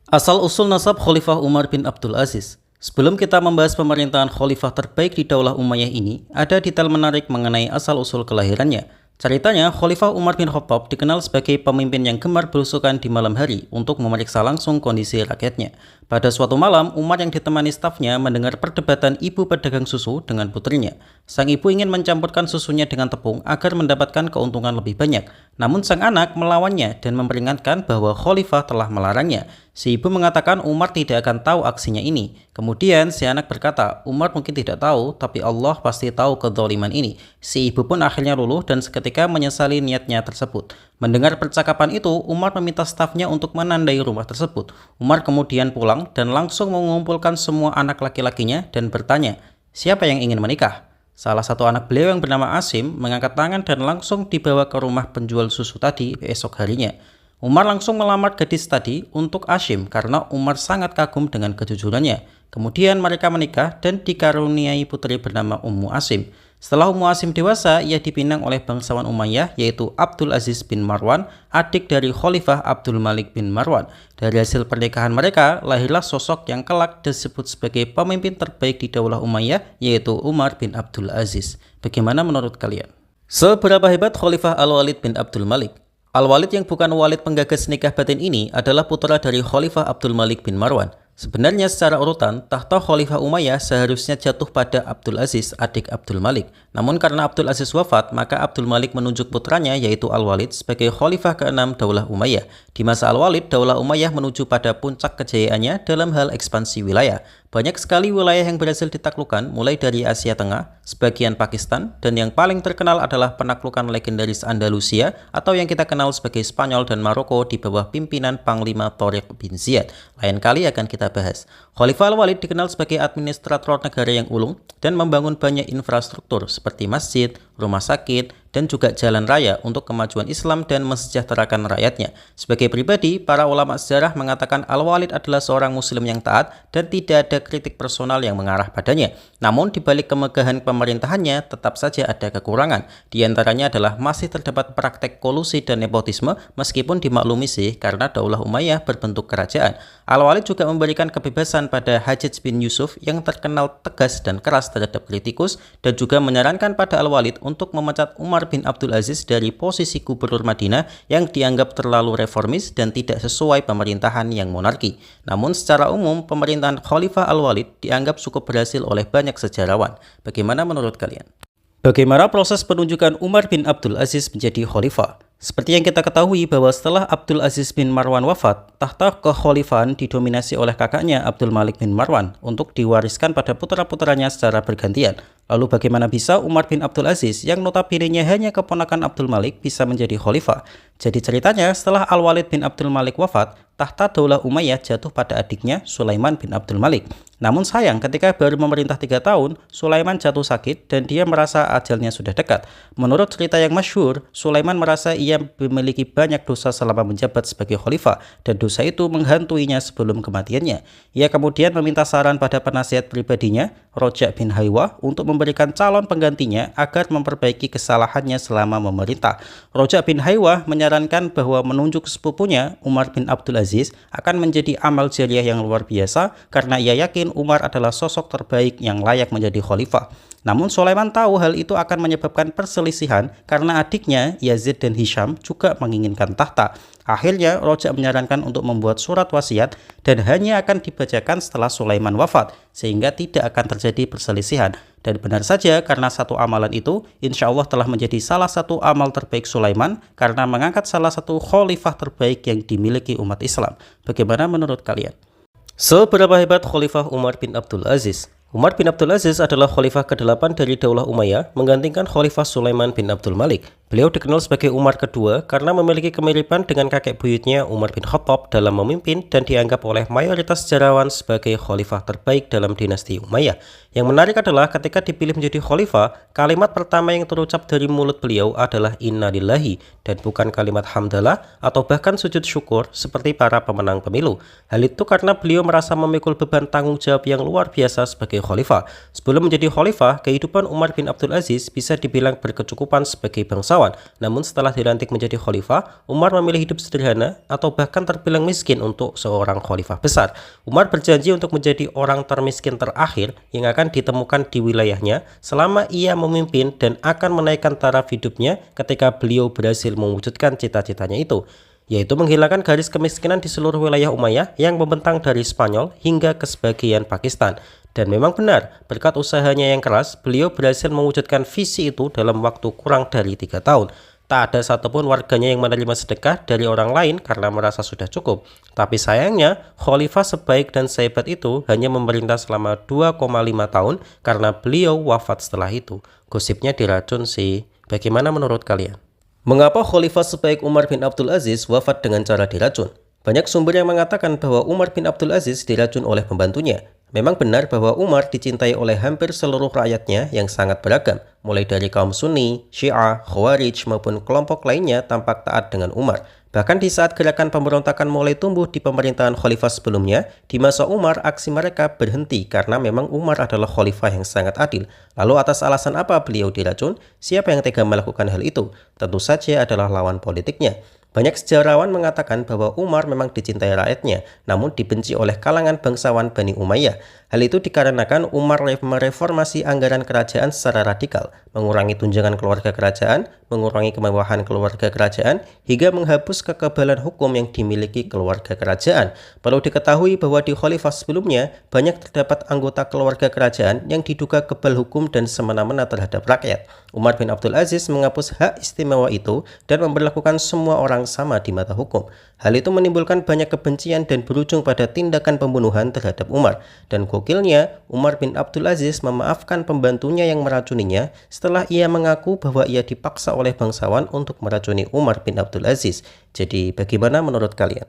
Asal-usul nasab Khalifah Umar bin Abdul Aziz. Sebelum kita membahas pemerintahan khalifah terbaik di Daulah Umayyah ini, ada detail menarik mengenai asal-usul kelahirannya. Ceritanya, Khalifah Umar bin Khattab dikenal sebagai pemimpin yang gemar belusukan di malam hari untuk memeriksa langsung kondisi rakyatnya. Pada suatu malam, Umar yang ditemani stafnya mendengar perdebatan ibu pedagang susu dengan putrinya. Sang ibu ingin mencampurkan susunya dengan tepung agar mendapatkan keuntungan lebih banyak. Namun sang anak melawannya dan memperingatkan bahwa Khalifah telah melarangnya. Si ibu mengatakan Umar tidak akan tahu aksinya ini. Kemudian si anak berkata, Umar mungkin tidak tahu, tapi Allah pasti tahu kezaliman ini. Si ibu pun akhirnya luluh dan seketika menyesali niatnya tersebut. Mendengar percakapan itu, Umar meminta stafnya untuk menandai rumah tersebut. Umar kemudian pulang dan langsung mengumpulkan semua anak laki-lakinya dan bertanya, siapa yang ingin menikah? Salah satu anak beliau yang bernama Asim mengangkat tangan dan langsung dibawa ke rumah penjual susu tadi esok harinya. Umar langsung melamar gadis tadi untuk Asim karena Umar sangat kagum dengan kejujurannya. Kemudian mereka menikah dan dikaruniai putri bernama Ummu Asim. Setelah Ummu Asim dewasa, ia dipinang oleh bangsawan Umayyah yaitu Abdul Aziz bin Marwan, adik dari Khalifah Abdul Malik bin Marwan. Dari hasil pernikahan mereka, lahirlah sosok yang kelak disebut sebagai pemimpin terbaik di Daulah Umayyah yaitu Umar bin Abdul Aziz. Bagaimana menurut kalian? Seberapa hebat Khalifah Al-Walid bin Abdul Malik? Al-Walid yang bukan Walid penggagas nikah batin ini adalah putra dari Khalifah Abdul Malik bin Marwan. Sebenarnya secara urutan, tahta Khalifah Umayyah seharusnya jatuh pada Abdul Aziz, adik Abdul Malik. Namun karena Abdul Aziz wafat, maka Abdul Malik menunjuk putranya yaitu Al-Walid sebagai Khalifah ke-6 Daulah Umayyah. Di masa Al-Walid, Daulah Umayyah menuju pada puncak kejayaannya dalam hal ekspansi wilayah. Banyak sekali wilayah yang berhasil ditaklukkan, mulai dari Asia Tengah, sebagian Pakistan, dan yang paling terkenal adalah penaklukan legendaris Andalusia atau yang kita kenal sebagai Spanyol dan Maroko di bawah pimpinan Panglima Tariq bin Ziyad. Lain kali akan kita bahas. Khalifah Al-Walid dikenal sebagai administrator negara yang ulung dan membangun banyak infrastruktur seperti masjid, rumah sakit, dan juga jalan raya untuk kemajuan Islam dan mensejahterakan rakyatnya. Sebagai pribadi, para ulama sejarah mengatakan Al-Walid adalah seorang muslim yang taat dan tidak ada kritik personal yang mengarah padanya. Namun, di balik kemegahan pemerintahannya, tetap saja ada kekurangan. Di antaranya adalah masih terdapat praktek kolusi dan nepotisme meskipun dimaklumi sih karena Daulah Umayyah berbentuk kerajaan. Al-Walid juga memberikan kebebasan pada Hajjaj bin Yusuf yang terkenal tegas dan keras terhadap kritikus dan juga menyarankan pada Al-Walid untuk memecat Umar bin Abdul Aziz dari posisi gubernur Madinah yang dianggap terlalu reformis dan tidak sesuai pemerintahan yang monarki. Namun secara umum, pemerintahan Khalifah Al-Walid dianggap cukup berhasil oleh banyak sejarawan. Bagaimana menurut kalian? Bagaimana proses penunjukan Umar bin Abdul Aziz menjadi khalifah? Seperti yang kita ketahui bahwa setelah Abdul Aziz bin Marwan wafat, tahta kekhalifahan didominasi oleh kakaknya Abdul Malik bin Marwan untuk diwariskan pada putra-putranya secara bergantian. Lalu bagaimana bisa Umar bin Abdul Aziz yang notabene hanya keponakan Abdul Malik bisa menjadi khalifah? Jadi ceritanya setelah Al-Walid bin Abdul Malik wafat, tahta Daulah Umayyah jatuh pada adiknya Sulaiman bin Abdul Malik. Namun sayang ketika baru memerintah 3 tahun, Sulaiman jatuh sakit dan dia merasa ajalnya sudah dekat. Menurut cerita yang masyhur, Sulaiman merasa ia memiliki banyak dosa selama menjabat sebagai khalifah dan dosa itu menghantuinya sebelum kematiannya. Ia kemudian meminta saran pada penasihat pribadinya, Roja bin Haywa, untuk memberikan calon penggantinya agar memperbaiki kesalahannya selama memerintah. Roja bin Haywa menyarankan bahwa menunjuk sepupunya, Umar bin Abdul Aziz, akan menjadi amal jariah yang luar biasa karena ia yakin Umar adalah sosok terbaik yang layak menjadi khalifah. Namun Sulaiman tahu hal itu akan menyebabkan perselisihan karena adiknya Yazid dan Hisham juga menginginkan tahta. Akhirnya Roja menyarankan untuk membuat surat wasiat dan hanya akan dibacakan setelah Sulaiman wafat sehingga tidak akan terjadi perselisihan. Dan benar saja karena satu amalan itu insya Allah telah menjadi salah satu amal terbaik Sulaiman karena mengangkat salah satu khalifah terbaik yang dimiliki umat Islam. Bagaimana menurut kalian? Seberapa hebat Khalifah Umar bin Abdul Aziz? Umar bin Abdul Aziz adalah khalifah ke-8 dari Daulah Umayyah, menggantikan Khalifah Sulaiman bin Abdul Malik. Beliau dikenal sebagai Umar kedua karena memiliki kemiripan dengan kakek buyutnya Umar bin Khattab dalam memimpin dan dianggap oleh mayoritas sejarawan sebagai khalifah terbaik dalam dinasti Umayyah. Yang menarik adalah ketika dipilih menjadi khalifah, kalimat pertama yang terucap dari mulut beliau adalah Inna lillahi dan bukan kalimat hamdalah atau bahkan sujud syukur seperti para pemenang pemilu. Hal itu karena beliau merasa memikul beban tanggung jawab yang luar biasa sebagai menjadi khalifah. Sebelum menjadi khalifah, kehidupan Umar bin Abdul Aziz bisa dibilang berkecukupan sebagai bangsawan. Namun setelah dilantik menjadi khalifah, Umar memilih hidup sederhana atau bahkan terbilang miskin untuk seorang khalifah besar. Umar berjanji untuk menjadi orang termiskin terakhir yang akan ditemukan di wilayahnya selama ia memimpin dan akan menaikkan taraf hidupnya ketika beliau berhasil mewujudkan cita-citanya itu, yaitu menghilangkan garis kemiskinan di seluruh wilayah Umayyah yang membentang dari Spanyol hingga ke sebagian Pakistan. Dan memang benar, berkat usahanya yang keras, beliau berhasil mewujudkan visi itu dalam waktu kurang dari 3 tahun. Tak ada satupun warganya yang menerima sedekah dari orang lain karena merasa sudah cukup. Tapi sayangnya, khalifah sebaik dan sehebat itu hanya memerintah selama 2,5 tahun karena beliau wafat setelah itu. Gosipnya diracun sih. Bagaimana menurut kalian? Mengapa khalifah sebaik Umar bin Abdul Aziz wafat dengan cara diracun? Banyak sumber yang mengatakan bahwa Umar bin Abdul Aziz diracun oleh pembantunya. Memang benar bahwa Umar dicintai oleh hampir seluruh rakyatnya yang sangat beragam, mulai dari kaum Sunni, Syiah, Khawarij maupun kelompok lainnya tampak taat dengan Umar. Bahkan di saat gerakan pemberontakan mulai tumbuh di pemerintahan khalifah sebelumnya, di masa Umar aksi mereka berhenti karena memang Umar adalah khalifah yang sangat adil. Lalu atas alasan apa beliau diracun? Siapa yang tega melakukan hal itu? Tentu saja adalah lawan politiknya. Banyak sejarawan mengatakan bahwa Umar memang dicintai rakyatnya, namun dibenci oleh kalangan bangsawan Bani Umayyah. Hal itu dikarenakan Umar mereformasi anggaran kerajaan secara radikal, mengurangi tunjangan keluarga kerajaan, mengurangi kemewahan keluarga kerajaan, hingga menghapus kekebalan hukum yang dimiliki keluarga kerajaan. Perlu diketahui bahwa di khalifah sebelumnya, banyak terdapat anggota keluarga kerajaan yang diduga kebal hukum dan semena-mena terhadap rakyat. Umar bin Abdul Aziz menghapus hak istimewa itu dan memperlakukan semua orang sama di mata hukum. Hal itu menimbulkan banyak kebencian dan berujung pada tindakan pembunuhan terhadap Umar. Dan gokilnya, Umar bin Abdul Aziz memaafkan pembantunya yang meracuninya setelah ia mengaku bahwa ia dipaksa oleh bangsawan untuk meracuni Umar bin Abdul Aziz. Jadi bagaimana menurut kalian?